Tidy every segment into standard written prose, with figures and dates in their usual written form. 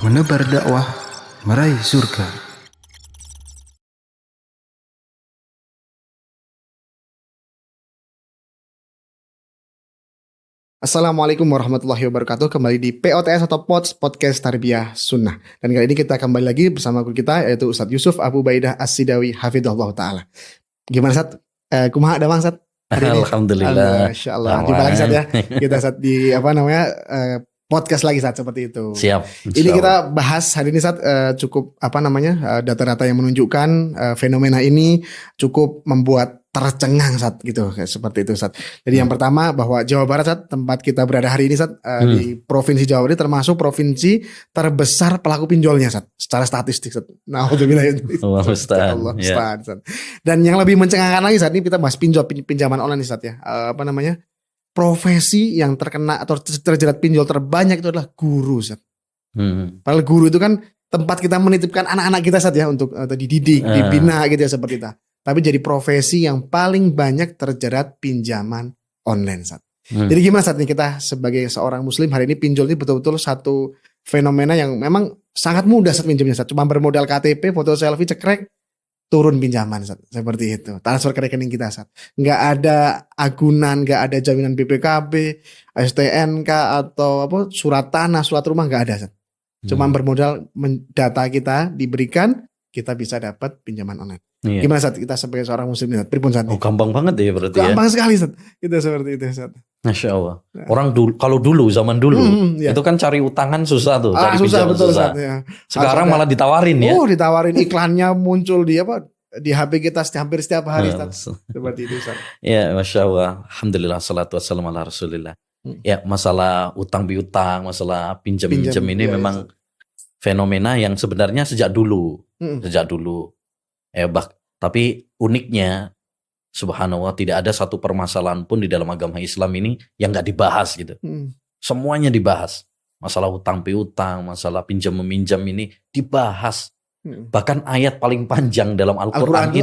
Menebar dakwah, meraih surga. Assalamualaikum warahmatullahi wabarakatuh. Kembali di POTS atau POTS Podcast Tarbiyah Sunnah. Dan kali ini kita kembali lagi bersama guru kita yaitu Ustadz Yusuf Abu Baidah As-Sidawi Hafidhullah Ta'ala. Gimana Ustadz? Kumaha ada Bang Ustadz? Alhamdulillah. Masya Allah. Jumpa lagi Ustadz ya. Kita Ustadz di podcast lagi Ustadz seperti itu. Siap. Ini kita bahas hari ini Ustadz cukup data-data yang menunjukkan fenomena ini cukup membuat tercengang Ustadz gitu seperti itu Ustadz. Jadi yang pertama bahwa Jawa Barat Ustadz, tempat kita berada hari ini Ustadz, di Provinsi Jawa Barat termasuk provinsi terbesar pelaku pinjolnya Ustadz, secara statistik Ustadz. Allah Ustaz. Ustadz. Dan yang lebih mencengangkan lagi saat ini kita bahas pinjaman online Ustadz ya. Profesi yang terkena atau terjerat pinjol terbanyak itu adalah guru Ustadz. Padahal guru itu kan tempat kita menitipkan anak-anak kita Ustadz ya untuk dididik, dibina gitu ya seperti itu. Tapi jadi profesi yang paling banyak terjerat pinjaman online Ustadz. Jadi gimana saat ini kita sebagai seorang muslim hari ini pinjol ini betul-betul satu fenomena yang memang sangat mudah Ustadz pinjamnya Ustadz. Cuma bermodal KTP, foto selfie, cekrek, turun pinjaman Ustadz. Seperti itu. Transfer ke rekening kita Ustadz. Nggak ada agunan, nggak ada jaminan BPKB, STNK atau surat tanah, surat rumah nggak ada Ustadz. Cuma bermodal data kita diberikan, kita bisa dapat pinjaman online. Iya. Gimana Ustadz kita sebagai seorang muslim pripun Ustadz? Oh gampang banget ya berarti gampang sekali Ustadz. Kita seperti itu Ustadz. Masya Allah. Orang kalau zaman dulu itu kan cari utangan susah tuh, cari susah, pinjaman betul, susah. Ustadz, ya. Sekarang malah ditawarin ya. Ditawarin iklannya muncul di HP kita hampir setiap hari Ustadz. Seperti itu Ustadz. Ya Masya Allah. Alhamdulillah salatu wassalamu ala Rasulillah. Ya masalah utang piutang, masalah pinjam ini memang fenomena yang sebenarnya sejak dulu. Tapi uniknya subhanallah tidak ada satu permasalahan pun di dalam agama Islam ini yang gak dibahas gitu. Semuanya dibahas. Masalah utang piutang, masalah pinjam meminjam ini dibahas. Bahkan ayat paling panjang dalam Al-Quran itu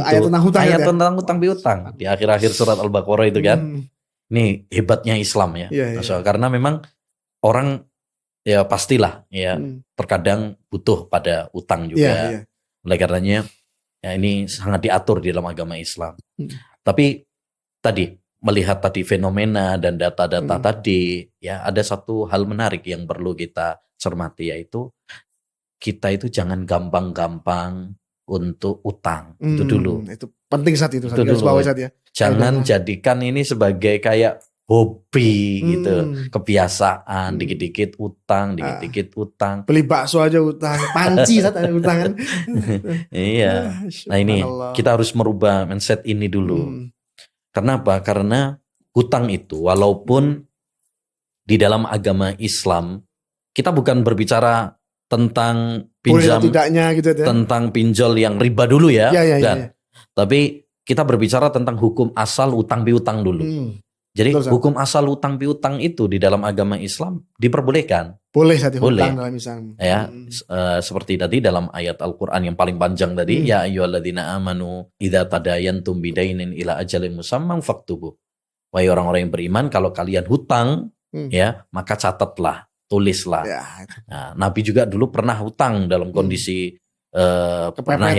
ayat tentang utang piutang. Di akhir-akhir surat Al-Baqarah itu kan. Ini hebatnya Islam ya. Karena memang orang ya pastilah ya terkadang butuh pada utang juga. Oleh karenanya ya ini sangat diatur di dalam agama Islam. Tapi tadi melihat tadi fenomena dan data-data tadi ya ada satu hal menarik yang perlu kita cermati, yaitu kita itu jangan gampang-gampang untuk utang. Itu dulu. Itu penting saat itu ya. Jangan jadikan ini sebagai kayak hobi gitu, kebiasaan, dikit-dikit utang. Beli bakso aja utang, panci saat ada utangan. Iya. Nah ini kita harus merubah mindset ini dulu. Kenapa? Karena hutang itu walaupun di dalam agama Islam kita bukan berbicara tentang pinjam gitu ya. Tentang pinjol yang riba dulu ya. Tapi kita berbicara tentang hukum asal utang piutang dulu. Jadi hukum asal utang piutang itu di dalam agama Islam diperbolehkan. Boleh hutang dalam Islam. Ya, seperti tadi dalam ayat Al-Qur'an yang paling panjang tadi, ya ayyuhalladzina amanu idza tadayantum bidainin ila ajalin musamman faktubu. Wahai orang-orang yang beriman, kalau kalian hutang ya, maka catatlah, tulislah. Nah, Nabi juga dulu pernah hutang dalam kondisi pernah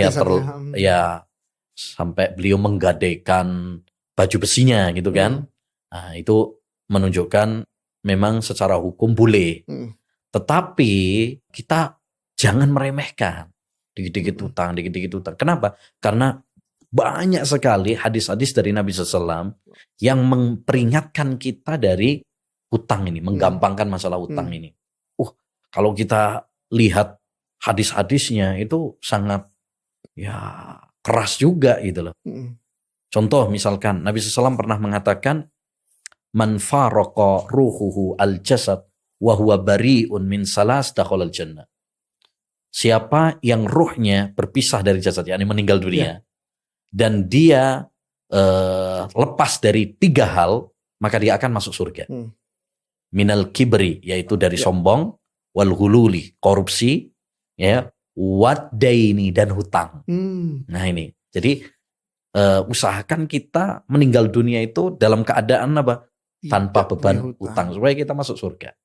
ya sampai beliau menggadaikan baju besinya gitu kan. Nah, itu menunjukkan memang secara hukum boleh. Tetapi kita jangan meremehkan. Dikit-dikit utang. Kenapa? Karena banyak sekali hadis-hadis dari Nabi SAW yang memperingatkan kita dari hutang ini. Menggampangkan masalah hutang ini. Kalau kita lihat hadis-hadisnya itu sangat ya keras juga gitu loh. Contoh misalkan Nabi SAW pernah mengatakan, man farqa ruhuhu al-jasad wa huwa bari'un min salas dakhalal jannah. Siapa yang ruhnya berpisah dari jasad, yakni meninggal dunia, dan dia lepas dari 3 hal, maka dia akan masuk surga. Minal kibri, yaitu dari sombong, wal ghululi, korupsi, ya, wadaini, dan hutang. Nah ini, jadi usahakan kita meninggal dunia itu dalam keadaan apa? tanpa beban hutang supaya kita masuk surga.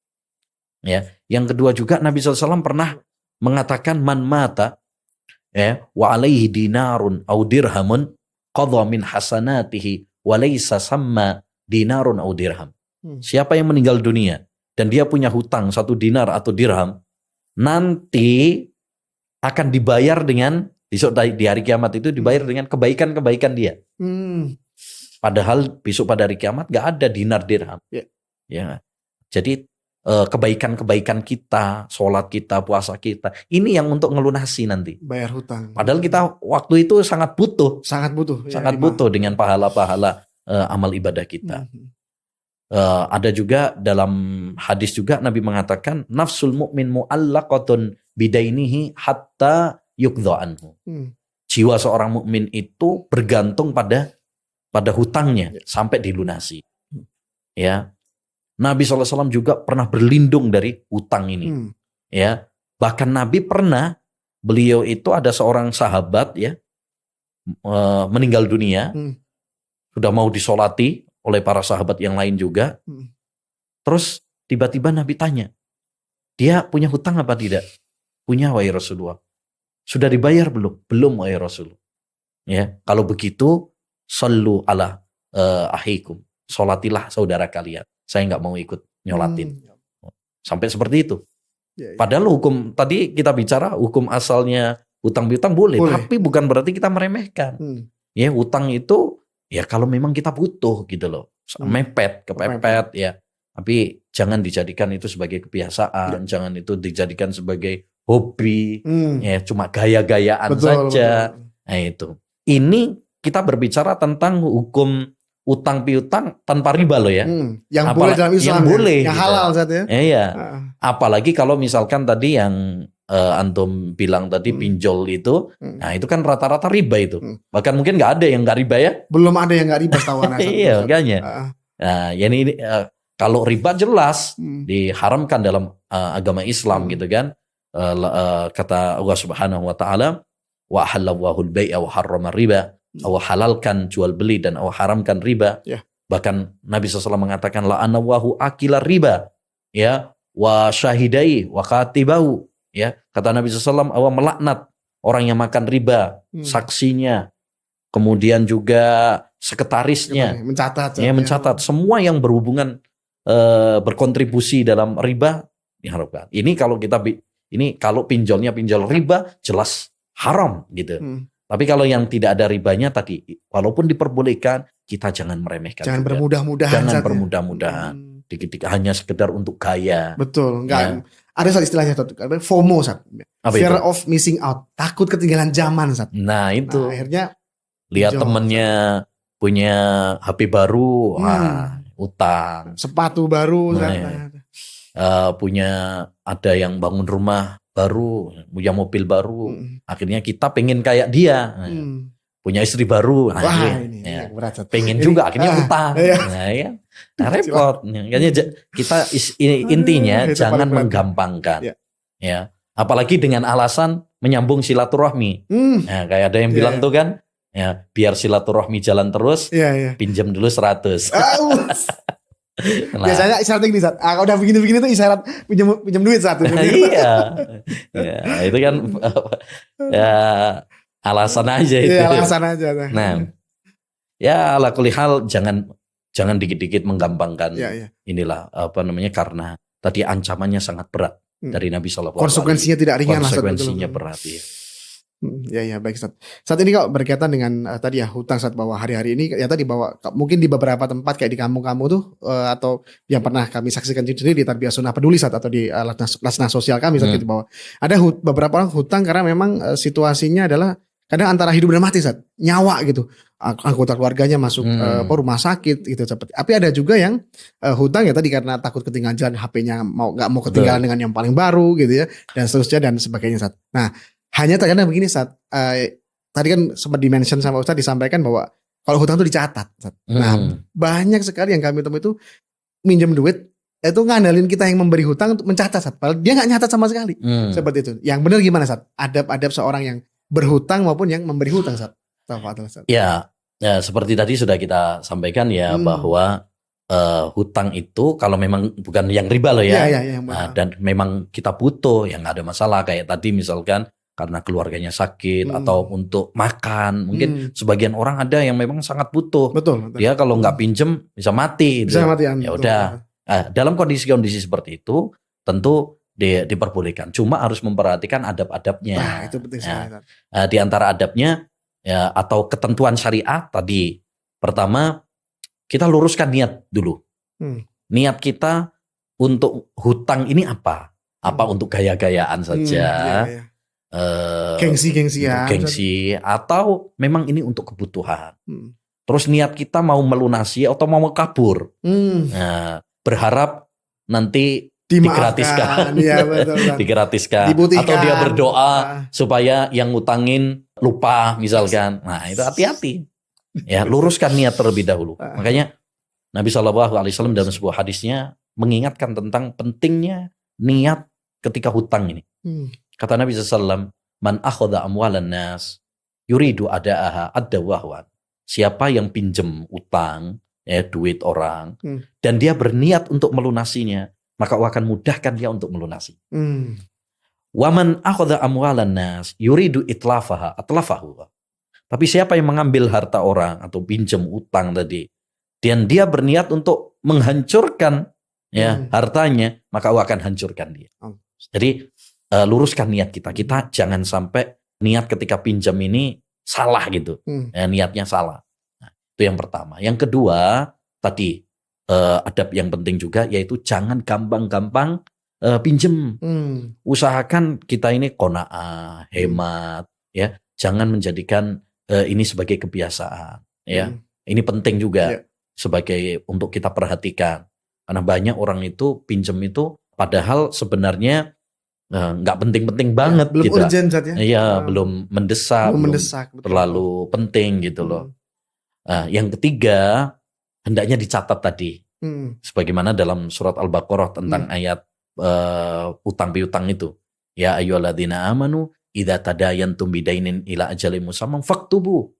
Ya, yang kedua juga Nabi SAW pernah mengatakan man mata ya wa alaihi dinarun au dirhamun qadha min hasanatihi wa laysa samma dinarun au dirham. Siapa yang meninggal dunia dan dia punya hutang 1 dinar atau dirham, nanti akan dibayar dengan besok di hari kiamat itu dibayar dengan kebaikan-kebaikan dia. Padahal besok pada hari kiamat gak ada dinar dirham. Ya. Jadi kebaikan-kebaikan kita, sholat kita, puasa kita, ini yang untuk ngelunasi nanti. Bayar hutang. Padahal kita waktu itu sangat butuh. Sangat butuh. Sangat butuh dengan pahala-pahala amal ibadah kita. Ada juga dalam hadis juga Nabi mengatakan nafsul mu'min mu'allaqatun bidainihi hatta yuqdha anhu. Jiwa seorang mukmin itu bergantung pada hutangnya sampai dilunasi. Ya. Nabi SAW juga pernah berlindung dari hutang ini. Ya. Bahkan Nabi pernah, beliau itu ada seorang sahabat ya meninggal dunia, sudah mau disolati oleh para sahabat yang lain juga. Terus tiba-tiba Nabi tanya, dia punya hutang apa tidak? Punya, wahai Rasulullah. Sudah dibayar belum? Belum, wahai Rasul. Ya, kalau begitu, sallu ala ahikum. Solatilah saudara kalian. Saya nggak mau ikut nyolatin. Sampai seperti itu. Padahal hukum tadi kita bicara hukum asalnya hutang piutang boleh, tapi bukan berarti kita meremehkan. Ya, hutang itu ya kalau memang kita butuh gitu loh. Kepepet ya. Tapi jangan dijadikan itu sebagai kebiasaan, jangan itu dijadikan sebagai hobi, ya cuma gaya-gayaan saja. Betul. Nah itu. Ini kita berbicara tentang hukum utang piutang tanpa riba loh ya. Yang boleh dalam Islam. Yang boleh. Yang gitu. halal saja. Iya. Apalagi kalau misalkan tadi yang antum bilang tadi pinjol itu, nah itu kan rata-rata riba itu. Bahkan mungkin nggak ada yang nggak riba ya. Belum ada yang nggak riba setahu anak. Iya, makanya. Nah, ini kalau riba jelas diharamkan dalam agama Islam gitu kan. Kata Allah Subhanahu wa taala, wa halallahu al-bai'a wa harrama riba. Allah halalkan jual beli dan Allah haramkan riba. Bahkan Nabi SAW mengatakan la'anawahu akilar riba, ya, wa syahidai wa katibahu, ya. Kata Nabi SAW, Allah melaknat orang yang makan riba, saksinya, kemudian juga sekretarisnya, mencatat semua yang berhubungan berkontribusi dalam riba diharapkan. Ini kalau pinjolnya pinjol riba jelas haram gitu. Tapi kalau yang tidak ada ribanya tadi, walaupun diperbolehkan, kita jangan meremehkan. Jangan bermudah-mudahan. Jangan bermudah-mudahan. Dikit-dikit hanya sekedar untuk gaya. Betul. Enggak. Ya. Ada saat istilahnya, FOMO, Sat. Fear of missing out. Takut ketinggalan zaman, Sat. Nah itu. Nah, akhirnya lihat temennya punya HP baru, utang. Sepatu baru. Punya ada yang bangun rumah baru, punya mobil baru, akhirnya kita pengen kayak dia, punya istri baru, pengen juga akhirnya utang, repot. Kita intinya jangan menggampangkan, ya, apalagi dengan alasan menyambung silaturahmi. Nah, kayak ada yang bilang tuh kan, ya biar silaturahmi jalan terus, pinjam dulu 100. Nah. Biasanya isyarat ini, Sat. Kalau udah begini-begini tuh isyarat pinjam duit satu. Iya. Ya, itu kan ya alasan aja itu. Iya, alasan aja. Nah. Ya ala kulli hal jangan dikit-dikit menggampangkan inilah karena tadi ancamannya sangat berat dari Nabi sallallahu alaihi wasallam. Konsekuensinya tidak ringan lah. Konsekuensinya berat ya. Ya baik, Ustaz. Saat ini kalau berkaitan dengan tadi ya hutang, saat bahwa hari-hari ini ya tadi bahwa mungkin di beberapa tempat kayak di kampung-kampung tuh atau yang pernah kami saksikan sendiri di Tarbiyah Sunnah Peduli saat atau di lasna sosial kami saat itu bahwa ada beberapa orang hutang karena memang situasinya adalah kadang antara hidup dan mati, saat nyawa gitu, anggota keluarganya masuk rumah sakit gitu seperti. Tapi ada juga yang hutang ya tadi karena takut ketinggalan jalan, HP-nya nggak mau ketinggalan dengan yang paling baru gitu ya, dan seterusnya dan sebagainya, saat. Nah, hanya terkadang begini, saat tadi kan sempat dimention sama Ustaz, disampaikan bahwa kalau hutang itu dicatat, Ustaz. Nah, banyak sekali yang kami temui itu minjem duit itu ngandalin kita yang memberi hutang untuk mencatat, Ustaz. Padahal dia nggak nyatat sama sekali. Seperti itu. Yang benar gimana, Ustaz? Adab-adab seorang yang berhutang maupun yang memberi hutang, Ustaz. Ya, seperti tadi sudah kita sampaikan ya bahwa hutang itu kalau memang bukan yang riba loh ya. Iya, Dan memang kita butuh, yang nggak ada masalah kayak tadi misalkan karena keluarganya sakit atau untuk makan. Mungkin sebagian orang ada yang memang sangat butuh. Betul. Dia kalau nggak pinjem bisa mati. Bisa mati. Ya udah. Dalam kondisi-kondisi seperti itu tentu diperbolehkan. Cuma harus memperhatikan adab-adabnya. Nah, itu penting sekali. Di antara adabnya ya, atau ketentuan syariat tadi. Pertama, kita luruskan niat dulu. Niat kita untuk hutang ini apa? Apa untuk gaya-gayaan saja? Gengsi atau memang ini untuk kebutuhan. Terus niat kita mau melunasi atau mau kabur. Berharap nanti digratiskan, digratiskan, atau dia berdoa supaya yang ngutangin lupa misalkan. Nah itu hati-hati, ya luruskan niat terlebih dahulu. Makanya Nabi SAW dalam sebuah hadisnya mengingatkan tentang pentingnya niat ketika hutang ini. Kata Nabi SAW, man akhadha amwalan nas yuridu ada'aha ad-dawahwan. Siapa yang pinjem utang, ya duit orang, dan dia berniat untuk melunasinya, maka Allah akan mudahkan dia untuk melunasi. Waman akhadha amwalan nas yuridu itlafaha atlafahu. Tapi siapa yang mengambil harta orang atau pinjam utang tadi, dan dia berniat untuk menghancurkan ya hartanya, maka Allah akan hancurkan dia. Jadi luruskan niat kita. Kita jangan sampai niat ketika pinjam ini salah gitu. Niatnya salah. Nah, itu yang pertama. Yang kedua tadi adab yang penting juga yaitu jangan gampang-gampang pinjem. Usahakan kita ini qanaah, hemat, ya. Jangan menjadikan ini sebagai kebiasaan, ya. Ini penting juga sebagai untuk kita perhatikan. Karena banyak orang itu pinjem itu padahal sebenarnya nggak penting-penting banget, belum gitu. Urgent saja. Iya, belum mendesak, belum terlalu penting gitu loh. Yang ketiga, hendaknya dicatat tadi, sebagaimana dalam surat Al-Baqarah tentang ayat utang piutang itu. Ya ayyuhalladzina amanu idza tadayantum bidainin ila ajalin musamman faktubu.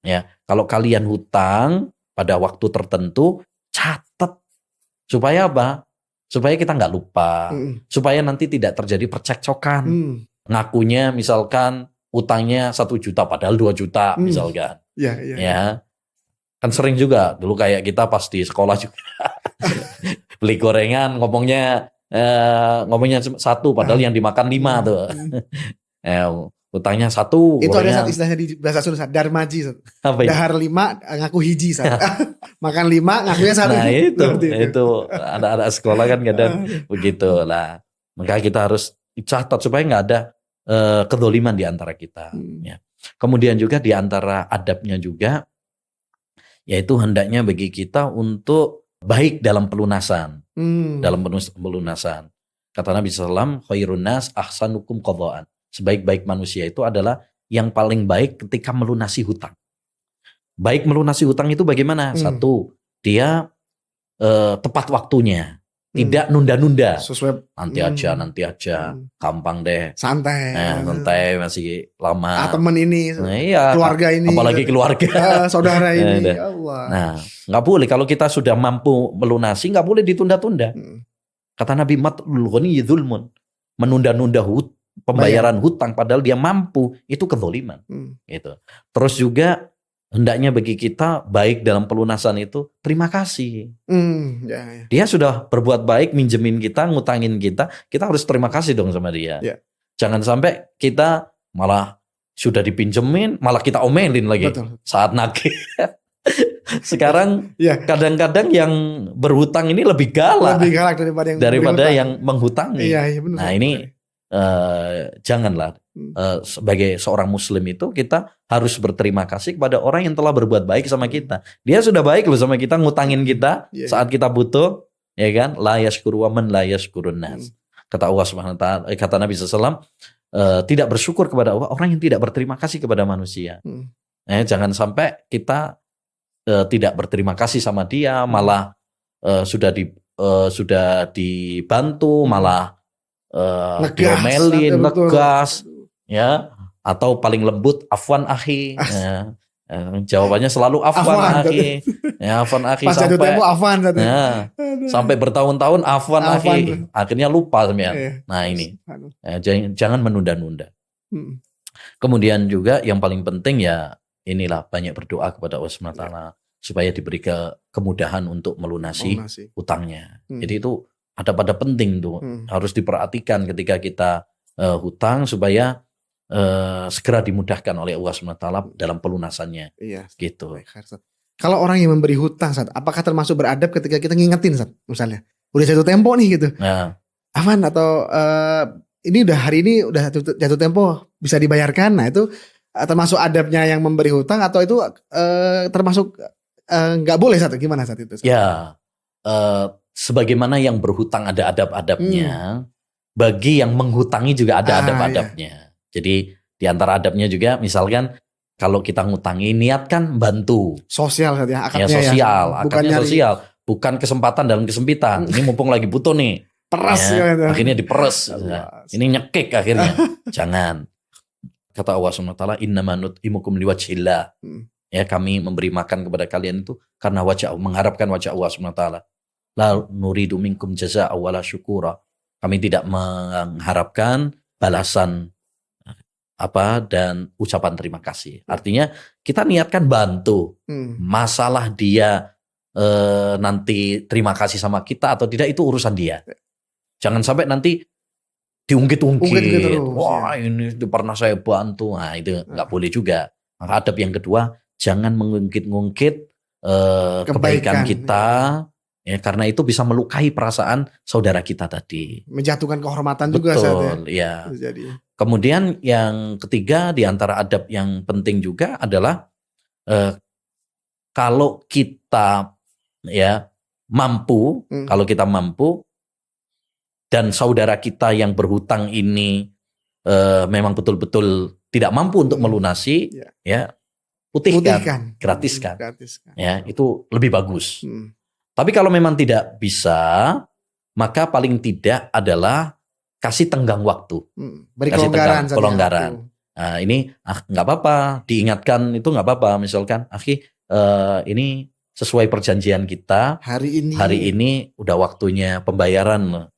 Ya, kalau kalian hutang pada waktu tertentu, catat supaya apa? Supaya kita nggak lupa, supaya nanti tidak terjadi percekcokan. Ngakunya misalkan utangnya 1 juta padahal 2 juta misalkan. Ya. Kan sering juga dulu kayak kita pas di sekolah juga beli gorengan ngomongnya 1 padahal yang dimakan 5 tuh. Utangnya 1. Itu gorengan. Ada istilahnya di bahasa Sunda, darmaji. Dahar 5 ngaku hiji. Makan 5 ngakunya 1. Nah itu ada sekolah kan kadang begitu lah. Maka kita harus catat supaya nggak ada kedoliman di antara kita. Ya. Kemudian juga di antara adabnya juga yaitu hendaknya bagi kita untuk baik dalam pelunasan. Dalam pelunasan. Kata Nabi SAW, khairun nas ahsanukum qadha'an. Sebaik-baik manusia itu adalah yang paling baik ketika melunasi hutang. Baik melunasi hutang itu bagaimana? 1, dia tepat waktunya. Tidak nunda-nunda. Sesuai nanti aja. Gampang deh. Santai. Santai masih lama. Teman ini, iya, keluarga ini. Apalagi keluarga. Saudara ini. Ya Allah. Nah, nggak boleh kalau kita sudah mampu melunasi, nggak boleh ditunda-tunda. Kata Nabi, matlul ghani dzulmun. Menunda-nunda pembayaran hutang padahal dia mampu, itu kezaliman. Gitu. Terus juga hendaknya bagi kita baik dalam pelunasan itu terima kasih. Dia sudah berbuat baik, minjemin kita, ngutangin kita harus terima kasih dong sama dia. Jangan sampai kita malah sudah dipinjemin, malah kita omelin lagi. Betul. Saat nagih. Sekarang kadang-kadang yang berhutang ini lebih galak daripada yang menghutangi. Benar, nah ini janganlah sebagai seorang muslim itu kita harus berterima kasih kepada orang yang telah berbuat baik sama kita. Dia sudah baik loh sama kita, ngutangin kita saat kita butuh, ya kan? La yashkuru wa man la yashkurun nas. Kata Allah Subhanahu wa taala, kata Nabi SAW, tidak bersyukur kepada Allah orang yang tidak berterima kasih kepada manusia. Jangan sampai kita tidak berterima kasih sama dia, malah sudah dibantu, malah diomelin, ngegas, ya, atau paling lembut afwan akhi, Jawabannya selalu afwan Afwan, akhi. Ya, afwan akhi Pas jatuh tempo afwan Ustaz. ya, sampai bertahun-tahun afwan akhi. Akhirnya lupa sebenarnya. Nah ini, jangan menunda-nunda. Kemudian juga yang paling penting ya inilah banyak berdoa kepada Allah SWT supaya diberi kemudahan untuk melunasi hutangnya. Jadi itu ada pada penting tuh, harus diperhatikan ketika kita hutang supaya segera dimudahkan oleh Allah SWT dalam pelunasannya. Iya. Gitu. Kalau orang yang memberi hutang, Sat, apakah termasuk beradab ketika kita ngingetin, Sat, misalnya udah jatuh tempo nih gitu, Afan atau ini udah hari ini udah jatuh tempo bisa dibayarkan. Nah itu termasuk adabnya yang memberi hutang atau itu termasuk nggak boleh, Sat? Gimana saat itu? Sat? Ya, sebagaimana yang berhutang ada adab-adabnya, bagi yang menghutangi juga ada adab-adabnya. Jadi di antara adabnya juga misalkan kalau kita ngutangi niatkan bantu. Sosial Sat, ya, akadnya sosial, ya. akadnya sosial, bukan kesempatan dalam kesempitan. Ini mumpung lagi butuh nih. Peras ya, akhirnya diperes. Ini nyekik akhirnya. Jangan. Kata Allah SWT, innama nut'imukum liwajhillah. Ya, kami memberi makan kepada kalian itu karena mengharapkan wajah Allah SWT. La nuridu minkum jazaa'a wala syukura. Kami tidak mengharapkan balasan dan ucapan terima kasih. Artinya kita niatkan bantu. Masalah dia nanti terima kasih sama kita atau tidak itu urusan dia. Jangan sampai nanti diungkit-ungkit. Wah ini pernah saya bantu. Nah itu nggak boleh juga. Maka adab yang kedua, jangan mengungkit-ungkit kebaikan kita. Ya, karena itu bisa melukai perasaan saudara kita tadi. Menjatuhkan kehormatan juga. Betul, ya. Kemudian yang ketiga di antara adab yang penting juga adalah kalau kita mampu, kalau kita mampu dan saudara kita yang berhutang ini memang betul-betul tidak mampu untuk melunasi, putihkan, gratiskan. Ya, itu lebih bagus. Tapi kalau memang tidak bisa, maka paling tidak adalah kasih tenggang waktu. Beri kelonggaran. Nah, ini nggak apa-apa, diingatkan itu nggak apa-apa. Misalkan, akhi, ini sesuai perjanjian kita. Hari ini udah waktunya pembayaran.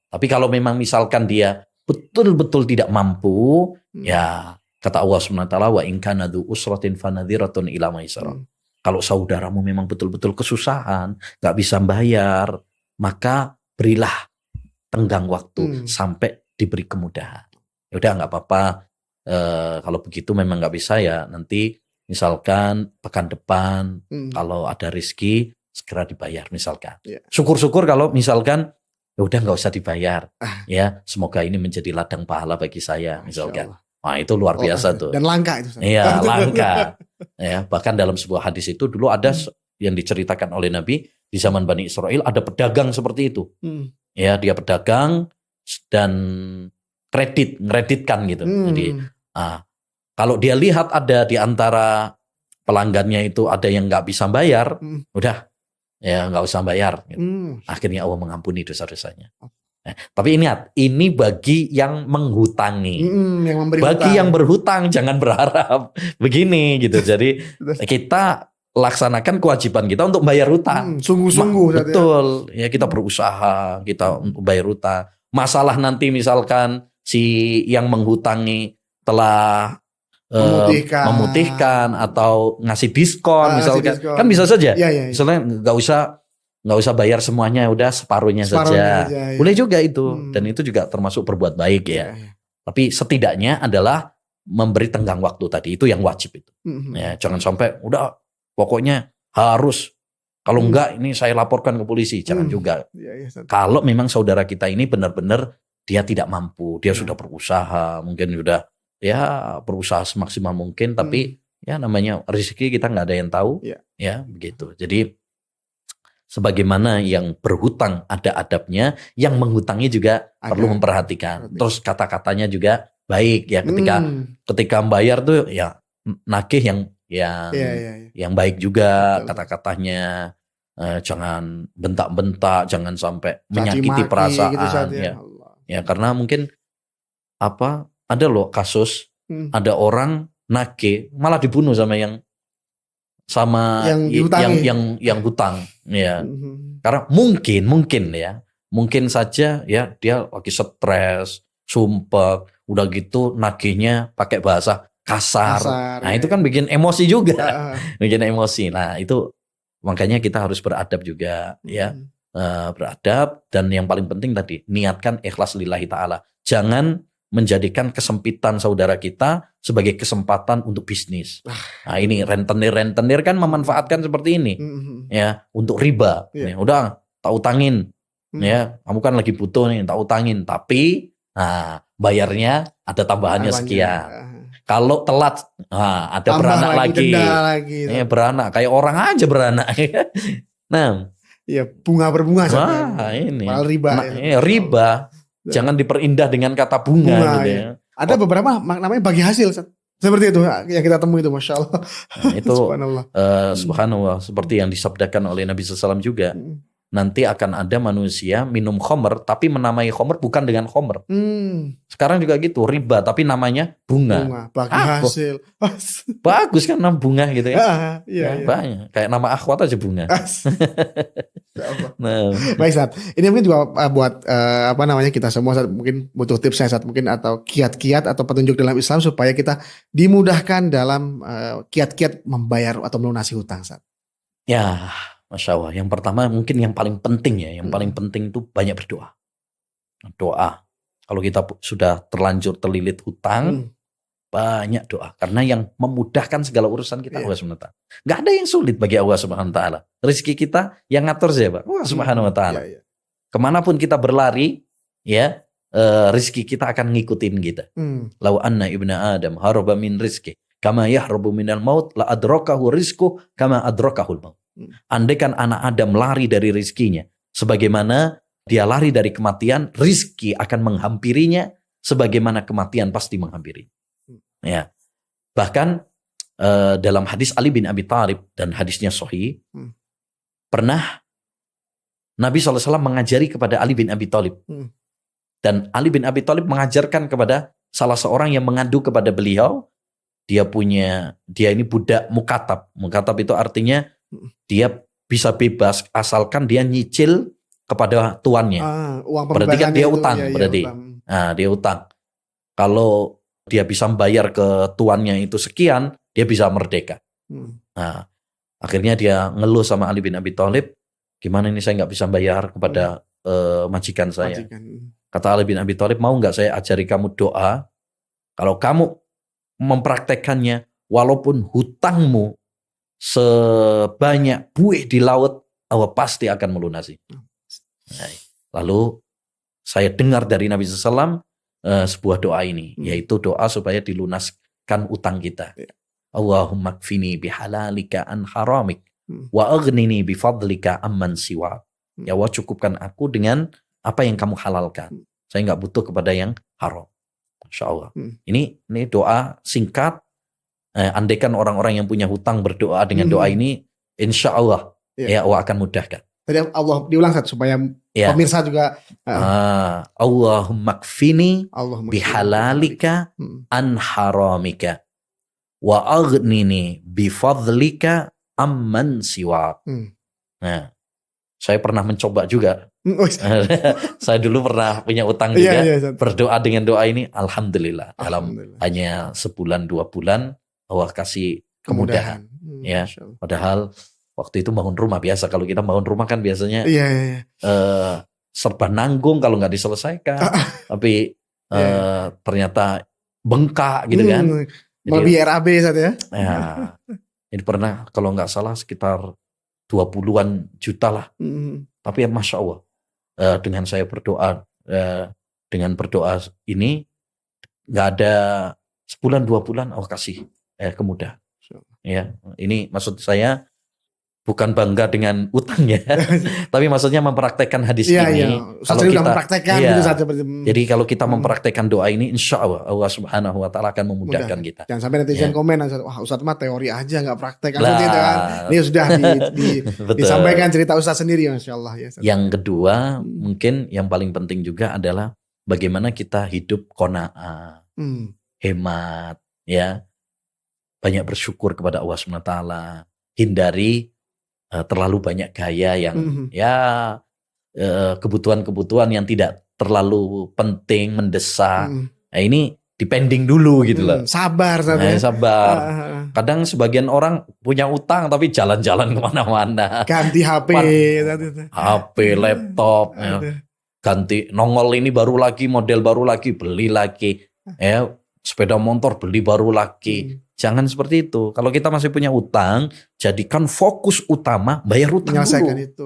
Tapi kalau memang misalkan dia betul-betul tidak mampu, ya kata Allah SWT, wa in kana dzu usratin fanadhiratun ila maisarah. Kalau saudaramu memang betul-betul kesusahan, nggak bisa bayar, maka berilah tenggang waktu sampai diberi kemudahan. Ya udah nggak apa-apa. Kalau begitu memang nggak bisa ya nanti misalkan pekan depan kalau ada rezeki segera dibayar misalkan. Syukur-syukur kalau misalkan ya udah nggak usah dibayar. Ya semoga ini menjadi ladang pahala bagi saya misalkan. Wah itu luar biasa tuh. Dan langka itu. Iya langka. Ya, bahkan dalam sebuah hadis itu dulu ada yang diceritakan oleh Nabi di zaman Bani Israel ada pedagang seperti itu. Ya dia pedagang dan ngereditkan gitu. Jadi kalau dia lihat ada di antara pelanggannya itu ada yang nggak bisa bayar, udah ya nggak usah bayar. Gitu. Akhirnya Allah mengampuni dosa-dosanya. Tapi ingat, ini bagi yang menghutangi. Bagi yang berhutang jangan berharap begini gitu. Jadi kita laksanakan kewajiban kita untuk bayar hutang. Sungguh-sungguh. Betul. Ya kita berusaha kita untuk bayar hutang. Masalah nanti misalkan si yang menghutangi telah memutihkan atau ngasih diskon misalkan, kan bisa saja. Misalnya nggak usah bayar semuanya, udah separuhnya saja. Boleh juga itu, dan itu juga termasuk berbuat baik ya. Tapi setidaknya adalah memberi tenggang waktu tadi, itu yang wajib itu. Ya, jangan sampai udah pokoknya harus, kalau enggak ini saya laporkan ke polisi, jangan juga. Kalau memang saudara kita ini benar-benar dia tidak mampu, dia sudah berusaha, mungkin sudah berusaha semaksimal mungkin, tapi ya namanya rezeki kita nggak ada yang tahu, ya begitu. Jadi sebagaimana yang berhutang ada adabnya, yang menghutangi juga perlu memperhatikan. Terus kata-katanya juga baik ya, ketika membayar tuh ya nagih yang baik juga. Betul. Kata-katanya jangan bentak-bentak, jangan sampai menyakiti perasaan gitu ya karena mungkin ada loh kasus ada orang nagih malah dibunuh sama yang dihutangi. yang hutang ya. Mhm. Karena mungkin saja ya dia lagi stres, sumpah, udah gitu nagihnya pakai bahasa kasar. Nah, Ya, itu kan bikin emosi juga. ya. Bikin emosi. Nah, itu makanya kita harus beradab juga ya. Mhm. Beradab, dan yang paling penting tadi niatkan ikhlas lillahi ta'ala. Jangan menjadikan kesempitan saudara kita sebagai kesempatan untuk bisnis. Nah, ini rentenir kan memanfaatkan seperti ini Mhm. ya untuk riba. Iya. Ya, udah tak utangin Mhm. ya, kamu kan lagi butuh nih, tak utangin, tapi bayarnya ada tambahannya Apanya? sekian. Kalau telat ada Tambah beranak lagi. denda lagi. Beranak kayak orang aja beranak. Nah, Iya, bunga berbunga ini Padahal riba. riba. Jangan diperindah dengan kata bunga gitu ya. Ada beberapa namanya bagi hasil, Ustaz. Seperti itu yang kita temui itu, Masya Allah. Nah, itu Subhanallah. subhanallah, seperti yang disabdakan oleh Nabi SAW juga. Nanti akan ada manusia minum khomer tapi menamai khomer bukan dengan khomer. Sekarang juga gitu, riba tapi namanya bunga. Bagi hasil. Bagus kan nama bunga gitu ya. Iya. Banyak. Kayak nama akhwat aja bunga. Nah. Baik, Ustaz. Ini mungkin juga buat kita semua, Ustaz, mungkin butuh tipsnya, Ustaz, mungkin atau kiat-kiat atau petunjuk dalam Islam supaya kita dimudahkan dalam kiat-kiat membayar atau melunasi hutang, Ustaz. Ya, Masya Allah. Yang pertama mungkin yang paling penting ya. Yang paling penting itu banyak berdoa. Doa. Kalau kita sudah terlanjur terlilit hutang, banyak doa. Karena yang memudahkan segala urusan kita Allah SWT. Gak ada yang sulit bagi Allah SWT. Rezeki kita yang ngatur siapa? Allah SWT. Kemanapun kita berlari, ya rezeki kita akan ngikutin kita. Lau anna ibna Adam haraba min rizki kama yahrabu minal maut la adrakahu rizku kama adrakahul maut. Andaikan anak Adam lari dari rizkinya, sebagaimana dia lari dari kematian, rizki akan menghampirinya, sebagaimana kematian pasti menghampiri. Ya, bahkan dalam hadis Ali bin Abi Thalib dan hadisnya sahih, pernah Nabi SAW mengajari kepada Ali bin Abi Thalib, dan Ali bin Abi Thalib mengajarkan kepada salah seorang yang mengadu kepada beliau. Dia ini budak mukatab. Mukatab itu artinya dia bisa bebas asalkan dia nyicil kepada tuannya. Berarti kan dia utang. Nah, dia utang. Kalau dia bisa membayar ke tuannya itu sekian, dia bisa merdeka. Nah, akhirnya dia ngeluh sama Ali bin Abi Thalib, gimana ini saya nggak bisa bayar kepada majikan saya. Kata Ali bin Abi Thalib, mau nggak saya ajari kamu doa? Kalau kamu mempraktekannya, walaupun hutangmu sebanyak buih di laut, Allah pasti akan melunasi. Nah, lalu saya dengar dari Nabi SAW sebuah doa ini, yaitu doa supaya dilunaskan utang kita. Allahumma kfini bihalalika an haramik wa aghnini bifadlika amman siwa. Ya Allah, cukupkan aku dengan apa yang kamu halalkan. Saya nggak butuh kepada yang haram. Masya Allah. Ini doa singkat. Andaikan orang-orang yang punya hutang berdoa dengan doa ini, insya Allah ya Allah akan mudahkan. Tadi Allah diulang supaya pemirsa juga. Allahumma kfini bihalalika an haramika wa aghnini bifadlika amman siwak. Nah, saya pernah mencoba juga. Saya dulu pernah punya utang juga. Berdoa dengan doa ini, alhamdulillah. Dalam hanya sebulan 2 bulan Allah kasih kemudahan. Ya, padahal waktu itu bangun rumah biasa. Kalau kita bangun rumah kan biasanya serba nanggung kalau nggak diselesaikan. Tapi ternyata bengkak gitu kan. Lebih RAB saja ya. Ini pernah kalau nggak salah sekitar 20-an juta lah. Tapi ya Masya Allah, dengan saya berdoa, dengan berdoa ini, nggak ada sebulan 2 bulan Allah kasih kemudahan. Ya, ini maksud saya bukan bangga dengan utangnya, tapi maksudnya mempraktekkan hadis ini. Kalau kita mempraktekkan, jadi kalau kita mempraktekkan doa ini, insya Allah Allah Subhanahu Wa Taala akan memudahkan kita. Jangan sampai netizen komen, wah Ustadz mah teori aja nggak praktek. Ini sudah disampaikan cerita Ustadz sendiri, Masya Allah. Ya, yang kedua, mungkin yang paling penting juga adalah bagaimana kita hidup qanaah, hemat, ya. banyak bersyukur kepada Allah SWT, hindari terlalu banyak gaya yang ya kebutuhan-kebutuhan yang tidak terlalu penting, mendesak. Nah, ini depending dulu gitu loh. Sabar. Sabar. Kadang sebagian orang punya utang tapi jalan-jalan kemana-mana. Ganti HP. HP, laptop. Ya. Ganti nongol ini baru lagi, model baru lagi, beli lagi. Ya, sepeda motor beli baru lagi. Jangan seperti itu. Kalau kita masih punya utang, jadikan fokus utama bayar utang menyelesaikan dulu. Itu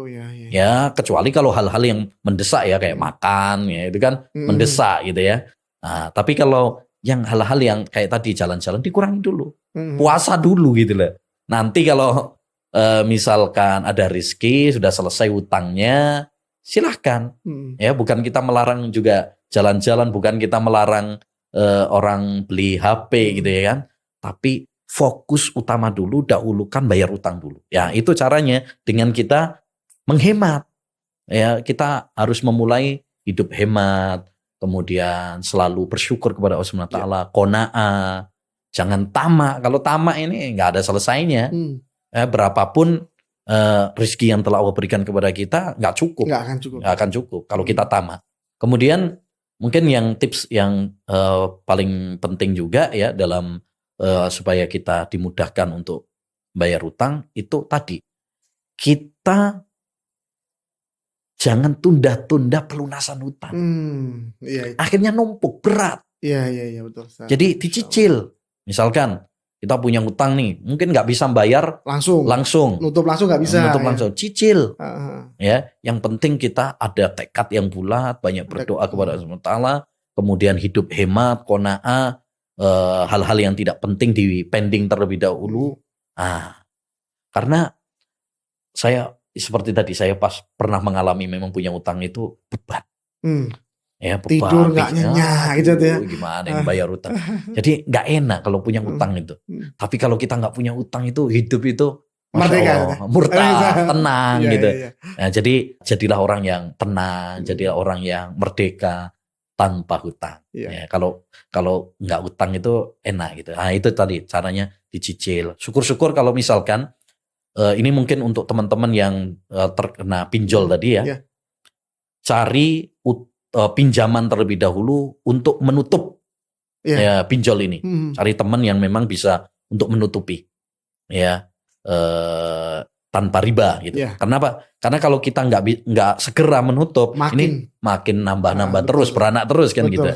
ya, kecuali kalau hal-hal yang mendesak ya kayak makan ya itu kan mendesak gitu ya. Nah, tapi kalau yang hal-hal yang kayak tadi jalan-jalan dikurangi dulu. Puasa dulu gitu loh. Nanti kalau misalkan ada rezeki, sudah selesai utangnya, silahkan. Ya, bukan kita melarang juga jalan-jalan, bukan kita melarang orang beli HP gitu ya kan. Tapi fokus utama dulu, dahulukan bayar utang dulu. Ya, itu caranya dengan kita menghemat. Ya, kita harus memulai hidup hemat, kemudian selalu bersyukur kepada Allah SWT, qanaah. Jangan tamak. Kalau tamak ini nggak ada selesainya. Berapapun rezeki yang telah Allah berikan kepada kita nggak cukup. Nggak akan cukup kalau kita tamak. Kemudian mungkin yang tips yang paling penting juga ya dalam supaya kita dimudahkan untuk bayar utang itu tadi, kita jangan tunda-tunda pelunasan utang. Akhirnya numpuk berat. Iya betul. Jadi dicicil. Misalkan kita punya utang nih, mungkin nggak bisa bayar langsung. Nutup langsung nggak bisa. Nutup langsung, cicil. Ya, yang penting kita ada tekad yang bulat, banyak berdoa kepada Allah SWT, kemudian hidup hemat, qanaah. Hal-hal yang tidak penting di pending terlebih dahulu. Karena saya seperti tadi saya pas pernah mengalami memang punya utang itu beban. Ya, beban. Tidur nggak nyenyak gitu ya. Gimana yang bayar utang? Jadi nggak enak kalau punya utang itu. Tapi kalau kita nggak punya utang itu hidup itu merdeka, murtad, tenang gitu. Iya. Nah, jadi jadilah orang yang tenang, jadilah orang yang merdeka tanpa hutang. Ya, kalau nggak hutang itu enak gitu. Nah, itu tadi caranya dicicil. Syukur-syukur kalau misalkan ini mungkin untuk teman-teman yang terkena pinjol tadi ya. Cari pinjaman terlebih dahulu untuk menutup ya pinjol ini. Cari teman yang memang bisa untuk menutupi ya tanpa riba gitu. Kenapa? Karena kalau kita nggak segera menutup, ini makin nambah terus, beranak terus kan gitu.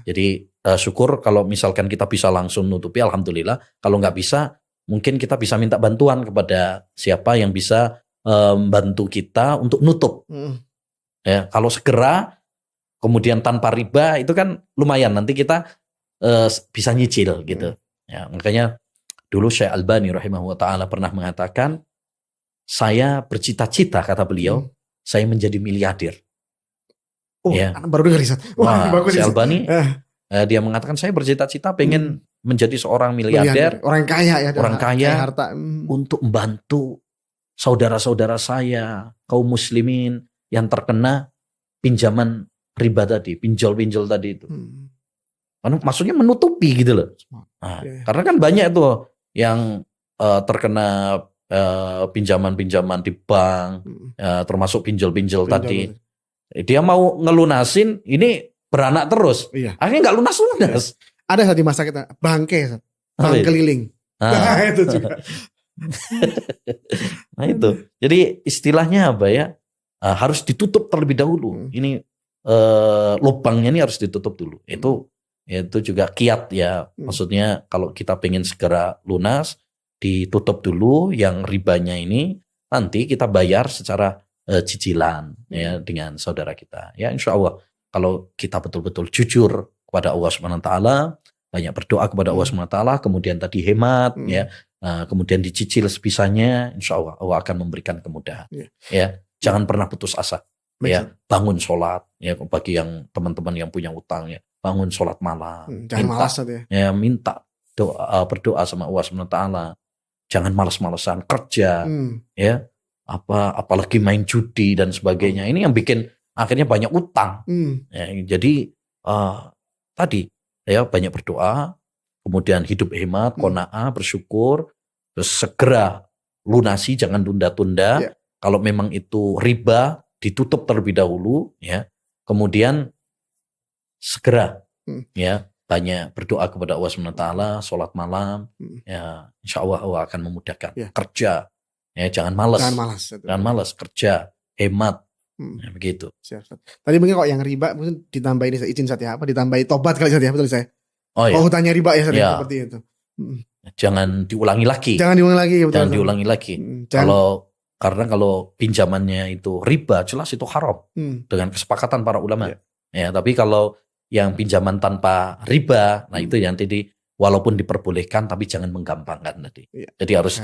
Jadi syukur kalau misalkan kita bisa langsung nutupi, alhamdulillah. Kalau nggak bisa, mungkin kita bisa minta bantuan kepada siapa yang bisa membantu kita untuk nutup. Ya, kalau segera, kemudian tanpa riba itu kan lumayan. Nanti kita bisa nyicil gitu. Ya, makanya dulu Syekh Albani rahimahullah ta'ala pernah mengatakan, saya bercita-cita, kata beliau, saya menjadi miliarder. Baru dengar riset. Syekh Albani, dia mengatakan saya bercita-cita pengen menjadi seorang miliarder. Orang kaya ya. Orang kaya harta. Untuk membantu saudara-saudara saya, kaum muslimin yang terkena pinjaman riba tadi, pinjol-pinjol tadi itu. Maksudnya menutupi gitu loh. Karena kan banyak tuh yang terkena pinjaman-pinjaman di bank, termasuk pinjol-pinjol tadi. Dia mau ngelunasin, ini beranak terus. Akhirnya nggak lunas-lunas. Ada di masa kita bangke, bank keliling. Itu juga. Nah itu. Jadi istilahnya apa ya? Harus ditutup terlebih dahulu. Ini lubangnya ini harus ditutup dulu. Itu juga kiat ya. Maksudnya kalau kita pengen segera lunas, ditutup dulu yang ribanya ini, nanti kita bayar secara cicilan ya dengan saudara kita. Ya insya Allah kalau kita betul-betul jujur kepada Allah SWT, banyak berdoa kepada Allah SWT, kemudian tadi hemat ya, kemudian dicicil sebisanya, insya Allah Allah akan memberikan kemudahan. Ya, jangan pernah putus asa. Ya, bangun sholat ya, bagi yang teman-teman yang punya utang ya, bangun sholat malam. Jangan malas ya. Minta doa, berdoa sama Allah SWT. Jangan malas-malesan kerja ya, apalagi main judi dan sebagainya. Ini yang bikin akhirnya banyak utang. Ya, jadi tadi ya banyak berdoa, kemudian hidup hemat, qanaah, bersyukur, terus segera lunasi, jangan tunda-tunda. Ya. Kalau memang itu riba, ditutup terlebih dahulu, ya. Kemudian segera, ya, banyak berdoa kepada Allah SWT, sholat malam, ya, insya Allah akan memudahkan. Ya. Kerja, ya, jangan malas, Jangan malas. kerja, hemat, ya, begitu. Siap. Tadi mungkin kok yang riba mungkin ditambahin izin Ustaz ya, ditambahi tobat kali Ustaz ya, betul saya. Oh ya. Kalau hutangnya riba ya Ustaz, Ya. seperti itu. Jangan diulangi lagi. Jangan diulangi lagi. Betul, Jangan diulangi lagi. Karena kalau pinjamannya itu riba, jelas itu haram dengan kesepakatan para ulama. Ya, tapi kalau yang pinjaman tanpa riba, nah itu yang tadi walaupun diperbolehkan tapi jangan menggampangkan tadi. Jadi harus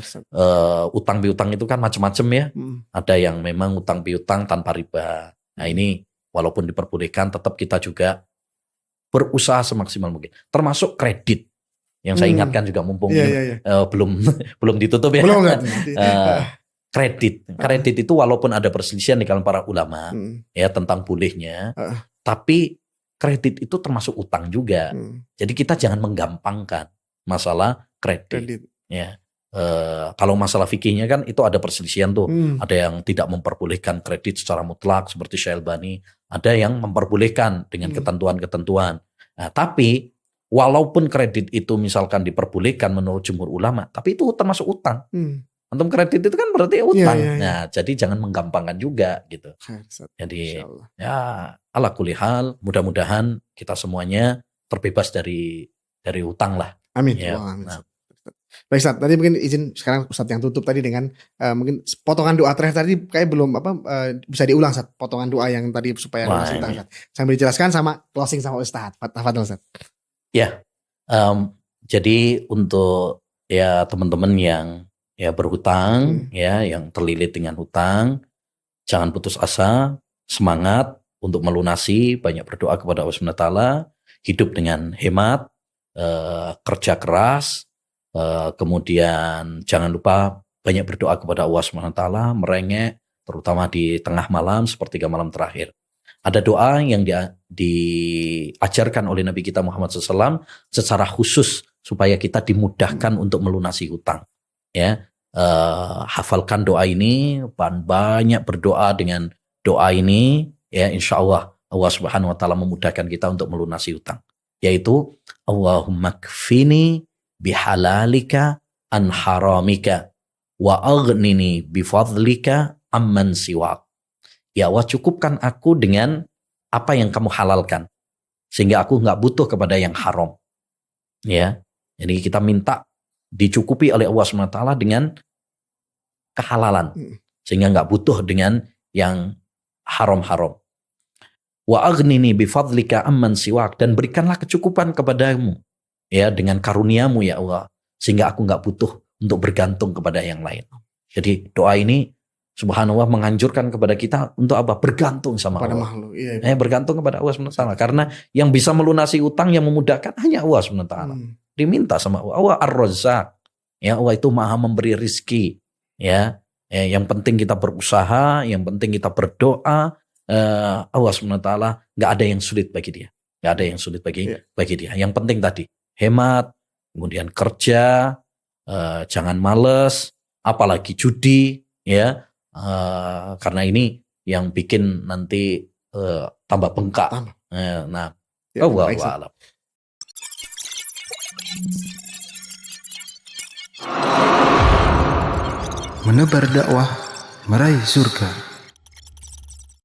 utang piutang itu kan macam-macam ya. Ada yang memang utang piutang tanpa riba. Nah ini walaupun diperbolehkan tetap kita juga berusaha semaksimal mungkin. Termasuk kredit. Yang saya ingatkan juga mumpung belum ditutup ya. Belum. Kredit itu walaupun ada perselisihan di kalangan para ulama ya tentang bolehnya, tapi kredit itu termasuk utang juga. Jadi kita jangan menggampangkan masalah kredit. Ya. Kalau masalah fikihnya kan itu ada perselisihan tuh. Ada yang tidak memperbolehkan kredit secara mutlak seperti Syalbani, ada yang memperbolehkan dengan ketentuan-ketentuan. Nah, tapi walaupun kredit itu misalkan diperbolehkan menurut jumhur ulama, tapi itu termasuk utang. Antum kredit itu kan berarti utang. Nah, jadi jangan menggampangkan juga gitu. Jadi ya ala kulli hal, mudah-mudahan kita semuanya terbebas dari utang lah. Amin. Ya, Nah. Baik Ustaz, tadi mungkin izin sekarang Ustaz yang tutup tadi dengan mungkin potongan doa terakhir tadi kayak belum bisa diulang Ustaz, potongan doa yang tadi supaya Ustaz sambil dijelaskan sama closing sama Ustaz. Tafadhol Ustaz. Ya. Jadi untuk ya teman-teman yang ya berhutang, ya yang terlilit dengan hutang, jangan putus asa, semangat untuk melunasi, banyak berdoa kepada Allah SWT, hidup dengan hemat, kerja keras, kemudian jangan lupa banyak berdoa kepada Allah SWT, merengek, terutama di tengah malam, sepertiga malam terakhir. Ada doa yang diajarkan oleh Nabi kita Muhammad SAW secara khusus supaya kita dimudahkan untuk melunasi hutang. Ya, hafalkan doa ini, banyak berdoa dengan doa ini, ya insya Allah Subhanahu Wa Taala memudahkan kita untuk melunasi hutang. Yaitu Allahumma kfini bihalalika an haramika wa aghnini bifadlika amman siwak. Ya Allah, cukupkan aku dengan apa yang kamu halalkan sehingga aku nggak butuh kepada yang haram. Ya, jadi kita minta dicukupi oleh Allah SWT dengan kehalalan sehingga nggak butuh dengan yang haram-haram. Wa aghnini bifadlika amman siwak, dan berikanlah kecukupan kepadamu ya dengan karuniamu ya Allah sehingga aku nggak butuh untuk bergantung kepada yang lain. Jadi doa ini subhanallah menganjurkan kepada kita untuk apa? Bergantung sama pada Allah. Makhluk. Iya. Bergantung kepada Allah SWT. Karena yang bisa melunasi utang, yang memudahkan hanya Allah SWT. Diminta sama Allah. Allah Ar-Razzaq. Ya, Allah itu maha memberi rizki. Ya, yang penting kita berusaha, yang penting kita berdoa. Allah SWT nggak ada yang sulit bagi dia. Nggak ada yang sulit bagi dia. Yang penting tadi hemat, kemudian kerja, jangan males, apalagi judi, ya. Karena ini yang bikin nanti tambah bengkak. Nah, wallahu a'lam. Menebar dakwah, meraih surga.